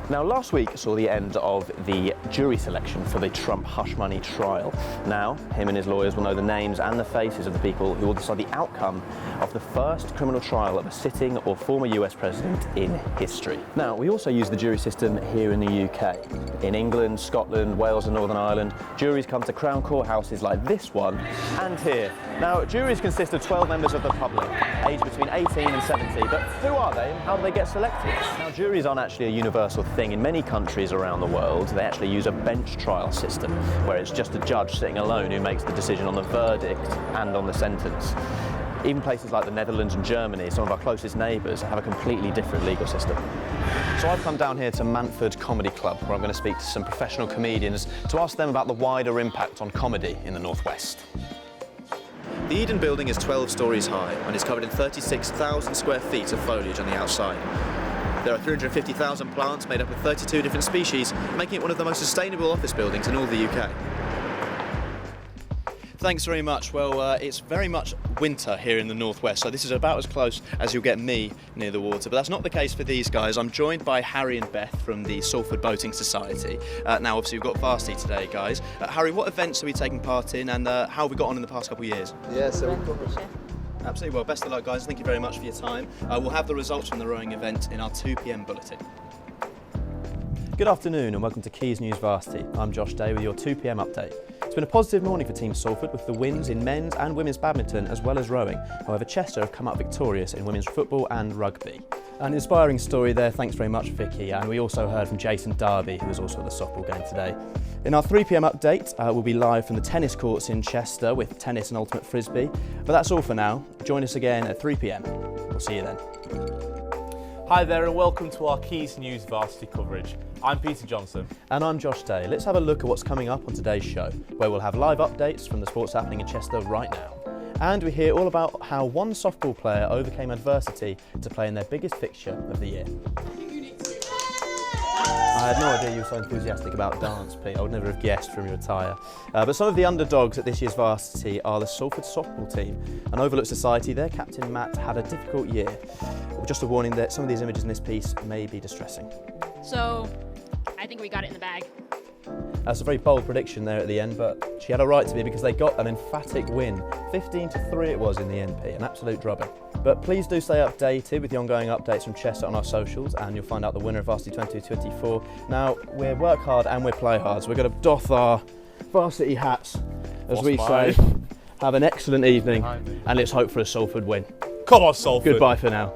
Now, last week saw the end of the jury selection for the Trump hush money trial. Now, him and his lawyers will know the names and the faces of the people who will decide the outcome of the first criminal trial of a sitting or former US president in history. Now, we also use the jury system here in the UK. In England, Scotland, Wales and Northern Ireland, juries come to Crown Court houses like this one and here. Now, juries consist of 12 members of the public, aged between 18 and 70, but who are they and how do they get selected? Now, juries aren't actually a universal thing. In many countries around the world, they actually use a bench trial system, where it's just a judge sitting alone who makes the decision on the verdict and on the sentence. Even places like the Netherlands and Germany, some of our closest neighbours, have a completely different legal system. So I've come down here to Manford Comedy Club, where I'm going to speak to some professional comedians to ask them about the wider impact on comedy in the Northwest. The Eden building is 12 stories high and is covered in 36,000 square feet of foliage on the outside. There are 350,000 plants made up of 32 different species, making it one of the most sustainable office buildings in all the UK. Thanks very much. Well, it's very much winter here in the Northwest, so this is about as close as you'll get me near the water. But that's not the case for these guys. I'm joined by Harry and Beth from the Salford Boating Society. Now, obviously, we've got Varsity today, guys. Harry, what events are we taking part in, and how have we got on in the past couple of years? Yeah, so we've got Absolutely. Well, best of luck, guys. Thank you very much for your time. We'll have the results from the rowing event in our 2 p.m. bulletin. Good afternoon and welcome to Keys News Varsity. I'm Josh Day with your 2 p.m. update. It's been a positive morning for Team Salford with the wins in men's and women's badminton as well as rowing. However, Chester have come out victorious in women's football and rugby. An inspiring story there, thanks very much Vicky, and we also heard from Jason Darby, who was also at the softball game today. In our 3 p.m. update, we'll be live from the tennis courts in Chester with tennis and ultimate frisbee. But that's all for now. Join us again at 3 p.m. We'll see you then. Hi there and welcome to our Keys News Varsity coverage. I'm Peter Johnson. And I'm Josh Day. Let's have a look at what's coming up on today's show, where we'll have live updates from the sports happening in Chester right now. And we hear all about how one softball player overcame adversity to play in their biggest fixture of the year. I had no idea you were so enthusiastic about dance, Pete. I would never have guessed from your attire. But some of the underdogs at this year's Varsity are the Salford softball team. An overlooked society, their captain Matt had a difficult year. Just a warning that some of these images in this piece may be distressing. So, I think we got it in the bag. That's a very bold prediction there at the end, but she had a right to be because they got an emphatic win. 15-3 it was in the NP, an absolute drubbing. But please do stay updated with the ongoing updates from Chester on our socials, and you'll find out the winner of Varsity 2024. Now, we work hard and we play hard, so we're going to doff our varsity hats, as we say. Have an excellent evening, and let's hope for a Salford win. Come on, Salford. Goodbye for now.